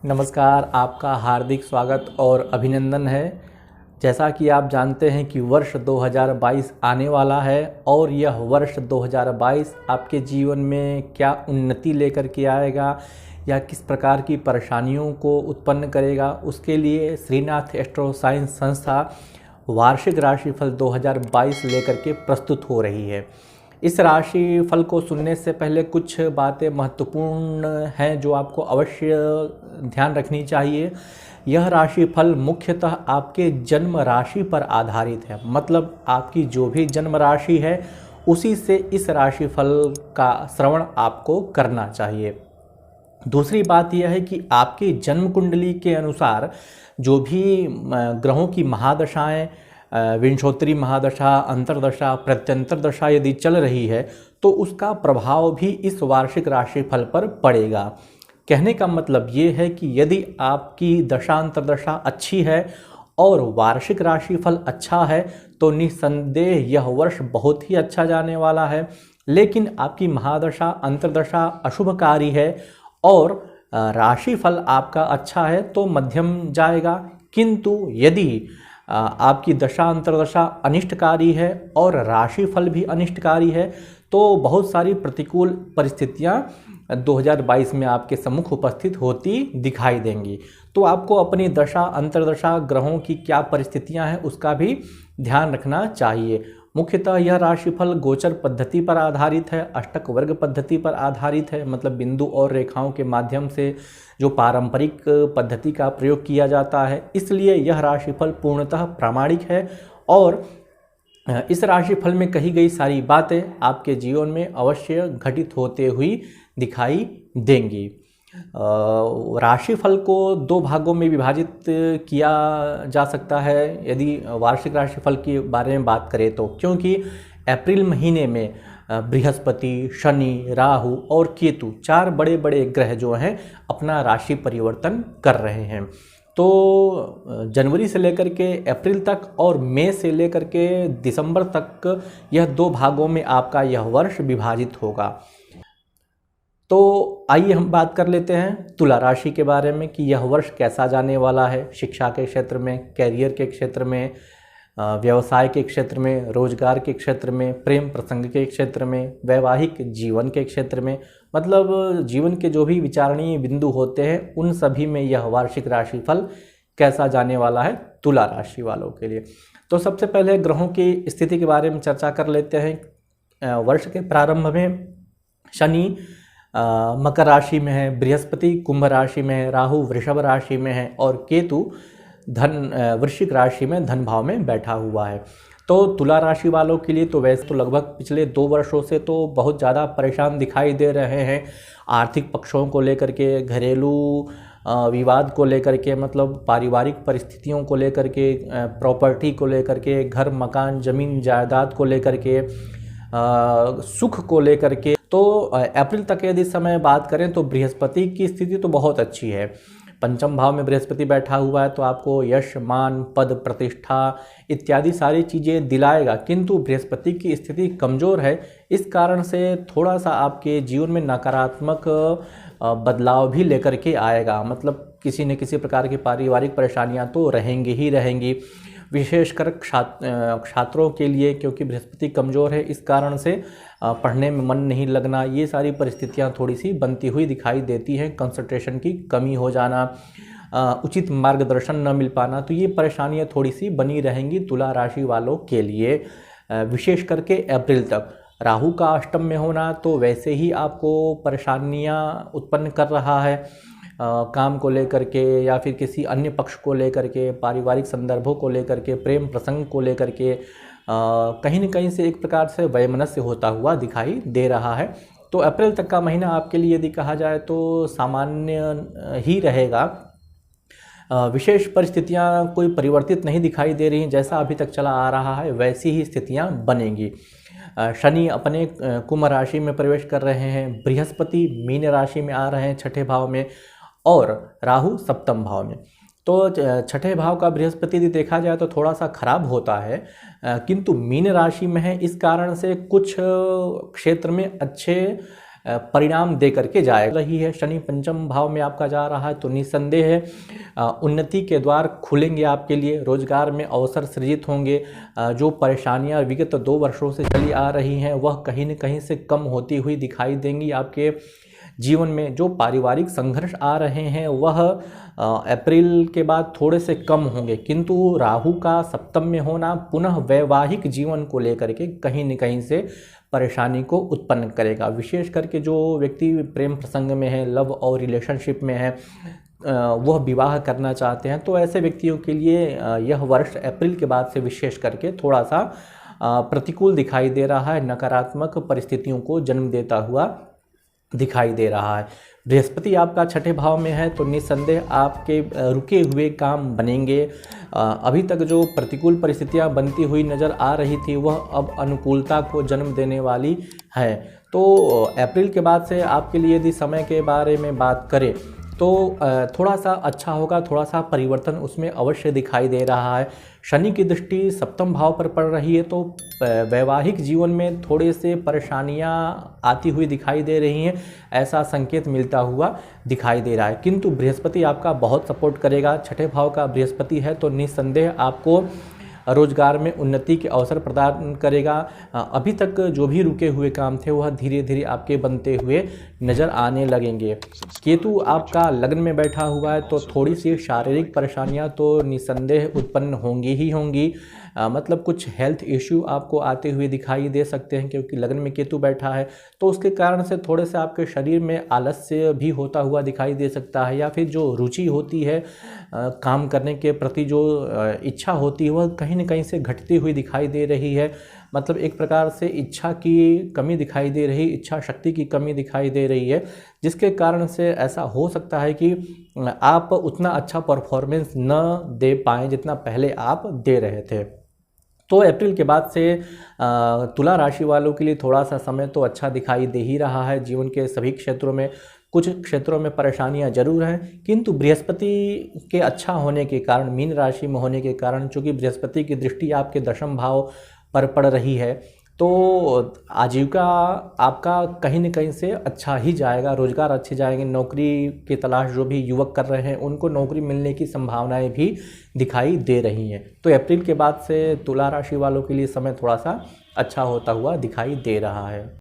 नमस्कार, आपका हार्दिक स्वागत और अभिनंदन है। जैसा कि आप जानते हैं कि वर्ष 2022 आने वाला है और यह वर्ष 2022 आपके जीवन में क्या उन्नति लेकर के आएगा या किस प्रकार की परेशानियों को उत्पन्न करेगा, उसके लिए श्रीनाथ एस्ट्रो साइंस संस्था वार्षिक राशिफल 2022 लेकर के प्रस्तुत हो रही है। इस राशिफल को सुनने से पहले कुछ बातें महत्वपूर्ण हैं जो आपको अवश्य ध्यान रखनी चाहिए। यह राशिफल मुख्यतः आपके जन्म राशि पर आधारित है, मतलब आपकी जो भी जन्म राशि है उसी से इस राशिफल का श्रवण आपको करना चाहिए। दूसरी बात यह है कि आपकी जन्म कुंडली के अनुसार जो भी ग्रहों की महादशाएं, विंशोत्तरी महादशा, अंतरदशा, प्रत्यंतर दशा यदि चल रही है तो उसका प्रभाव भी इस वार्षिक राशिफल पर पड़ेगा। कहने का मतलब ये है कि यदि आपकी दशा अंतरदशा अच्छी है और वार्षिक राशिफल अच्छा है तो निस्संदेह यह वर्ष बहुत ही अच्छा जाने वाला है। लेकिन आपकी महादशा अंतरदशा अशुभकारी है और राशिफल आपका अच्छा है तो मध्यम जाएगा। किंतु यदि आपकी दशा अंतरदशा अनिष्टकारी है और राशिफल भी अनिष्टकारी है तो बहुत सारी प्रतिकूल परिस्थितियां 2022 में आपके सम्मुख उपस्थित होती दिखाई देंगी। तो आपको अपनी दशा अंतरदशा ग्रहों की क्या परिस्थितियां हैं उसका भी ध्यान रखना चाहिए। मुख्यतः यह राशिफल गोचर पद्धति पर आधारित है, अष्टक वर्ग पद्धति पर आधारित है, मतलब बिंदु और रेखाओं के माध्यम से जो पारंपरिक पद्धति का प्रयोग किया जाता है। इसलिए यह राशिफल पूर्णतः प्रामाणिक है और इस राशिफल में कही गई सारी बातें आपके जीवन में अवश्य घटित होते हुई दिखाई देंगी। राशिफल को दो भागों में विभाजित किया जा सकता है यदि वार्षिक राशिफल के बारे में बात करें तो, क्योंकि अप्रैल महीने में बृहस्पति, शनि, राहु और केतु चार बड़े बड़े ग्रह जो हैं अपना राशि परिवर्तन कर रहे हैं। तो जनवरी से लेकर के अप्रैल तक और मई से लेकर के दिसंबर तक यह दो भागों में आपका यह वर्ष विभाजित होगा। तो आइए हम बात कर लेते हैं तुला राशि के बारे में कि यह वर्ष कैसा जाने वाला है। शिक्षा के क्षेत्र में, कैरियर के क्षेत्र में, व्यवसाय के क्षेत्र में, रोजगार के क्षेत्र में, प्रेम प्रसंग के क्षेत्र में, वैवाहिक जीवन के क्षेत्र में, मतलब जीवन के जो भी विचारणीय बिंदु होते हैं उन सभी में यह वार्षिक राशिफल कैसा जाने वाला है तुला राशि वालों के लिए। तो सबसे पहले ग्रहों की स्थिति के बारे में चर्चा कर लेते हैं। वर्ष के प्रारंभ में शनि मकर राशि में है, बृहस्पति कुंभ राशि में है, राहु वृषभ राशि में है और केतु वृश्चिक राशि में धन भाव में बैठा हुआ है। तो तुला राशि वालों के लिए तो वैसे तो लगभग पिछले 2 वर्षों से तो बहुत ज़्यादा परेशान दिखाई दे रहे हैं। आर्थिक पक्षों को लेकर के, घरेलू विवाद को लेकर के, मतलब पारिवारिक परिस्थितियों को लेकर के, प्रॉपर्टी को लेकर के, घर मकान जमीन जायदाद को लेकर के, सुख को लेकर के। तो अप्रैल तक यदि समय बात करें तो बृहस्पति की स्थिति तो बहुत अच्छी है। पंचम भाव में बृहस्पति बैठा हुआ है तो आपको यश, मान, पद, प्रतिष्ठा इत्यादि सारी चीज़ें दिलाएगा। किंतु बृहस्पति की स्थिति कमज़ोर है, इस कारण से थोड़ा सा आपके जीवन में नकारात्मक बदलाव भी लेकर के आएगा। मतलब किसी न किसी प्रकार की पारिवारिक परेशानियां तो रहेंगी ही रहेंगी, विशेषकर छात्रों के लिए, क्योंकि बृहस्पति कमज़ोर है इस कारण से पढ़ने में मन नहीं लगना, ये सारी परिस्थितियां थोड़ी सी बनती हुई दिखाई देती हैं। कंसंट्रेशन की कमी हो जाना, उचित मार्गदर्शन न मिल पाना, तो ये परेशानियां थोड़ी सी बनी रहेंगी तुला राशि वालों के लिए, विशेष करके अप्रैल तक। राहु का अष्टम में होना तो वैसे ही आपको परेशानियां उत्पन्न कर रहा है, काम को लेकर के या फिर किसी अन्य पक्ष को लेकर के, पारिवारिक संदर्भों को लेकर के, प्रेम प्रसंग को लेकर के कहीं न कहीं से एक प्रकार से वैमनस्य होता हुआ दिखाई दे रहा है। तो अप्रैल तक का महीना आपके लिए यदि कहा जाए तो सामान्य ही रहेगा। विशेष परिस्थितियां कोई परिवर्तित नहीं दिखाई दे रही, जैसा अभी तक चला आ रहा है वैसी ही स्थितियां बनेंगी। शनि अपने कुंभ राशि में प्रवेश कर रहे हैं, बृहस्पति मीन राशि में आ रहे हैं छठे भाव में और राहु सप्तम भाव में। तो छठे भाव का बृहस्पति यदि देखा जाए तो थोड़ा सा खराब होता है, किंतु मीन राशि में है, इस कारण से कुछ क्षेत्र में अच्छे परिणाम दे करके जाए रही है। शनि पंचम भाव में आपका जा रहा है तो निस्संदेह है उन्नति के द्वार खुलेंगे आपके लिए, रोजगार में अवसर सृजित होंगे। जो परेशानियां विगत 2 वर्षों से चली आ रही हैं वह कहीं न कहीं से कम होती हुई दिखाई देंगी। आपके जीवन में जो पारिवारिक संघर्ष आ रहे हैं वह अप्रैल के बाद थोड़े से कम होंगे, किंतु राहु का सप्तम में होना पुनः वैवाहिक जीवन को लेकर के कहीं न कहीं से परेशानी को उत्पन्न करेगा। विशेष करके जो व्यक्ति प्रेम प्रसंग में है, लव और रिलेशनशिप में है, वह विवाह करना चाहते हैं, तो ऐसे व्यक्तियों के लिए यह वर्ष अप्रैल के बाद से विशेष करके थोड़ा सा प्रतिकूल दिखाई दे रहा है, नकारात्मक परिस्थितियों को जन्म देता हुआ दिखाई दे रहा है। बृहस्पति आपका 6ठे भाव में है तो निस्संदेह आपके रुके हुए काम बनेंगे। अभी तक जो प्रतिकूल परिस्थितियां बनती हुई नज़र आ रही थी वह अब अनुकूलता को जन्म देने वाली है। तो अप्रैल के बाद से आपके लिए यदि समय के बारे में बात करें तो थोड़ा सा अच्छा होगा, थोड़ा सा परिवर्तन उसमें अवश्य दिखाई दे रहा है। शनि की दृष्टि सप्तम भाव पर पड़ रही है तो वैवाहिक जीवन में थोड़े से परेशानियां आती हुई दिखाई दे रही हैं, ऐसा संकेत मिलता हुआ दिखाई दे रहा है। किंतु बृहस्पति आपका बहुत सपोर्ट करेगा, 6ठे भाव का बृहस्पति है तो निस्संदेह आपको रोजगार में उन्नति के अवसर प्रदान करेगा। अभी तक जो भी रुके हुए काम थे वह धीरे धीरे आपके बनते हुए नज़र आने लगेंगे। केतु आपका लग्न में बैठा हुआ है तो थोड़ी सी शारीरिक परेशानियां तो निस्संदेह उत्पन्न होंगी ही होंगी। मतलब कुछ हेल्थ इश्यू आपको आते हुए दिखाई दे सकते हैं, क्योंकि लग्न में केतु बैठा है तो उसके कारण से थोड़े से आपके शरीर में आलस्य भी होता हुआ दिखाई दे सकता है, या फिर जो रुचि होती है काम करने के प्रति, जो इच्छा होती है वह कहीं न कहीं से घटती हुई दिखाई दे रही है। मतलब एक प्रकार से इच्छा की कमी दिखाई दे रही, इच्छा शक्ति की कमी दिखाई दे रही है, जिसके कारण से ऐसा हो सकता है कि आप उतना अच्छा परफॉर्मेंस न दे पाएँ जितना पहले आप दे रहे थे। तो अप्रैल के बाद से तुला राशि वालों के लिए थोड़ा सा समय तो अच्छा दिखाई दे ही रहा है। जीवन के सभी क्षेत्रों में, कुछ क्षेत्रों में परेशानियां जरूर हैं, किंतु बृहस्पति के अच्छा होने के कारण, मीन राशि में होने के कारण, चूँकि बृहस्पति की दृष्टि आपके 10वें भाव पर पड़ रही है तो आजीविका आपका कहीं न कहीं से अच्छा ही जाएगा, रोजगार अच्छे जाएंगे। नौकरी की तलाश जो भी युवक कर रहे हैं उनको नौकरी मिलने की संभावनाएं भी दिखाई दे रही हैं। तो अप्रैल के बाद से तुला राशि वालों के लिए समय थोड़ा सा अच्छा होता हुआ दिखाई दे रहा है।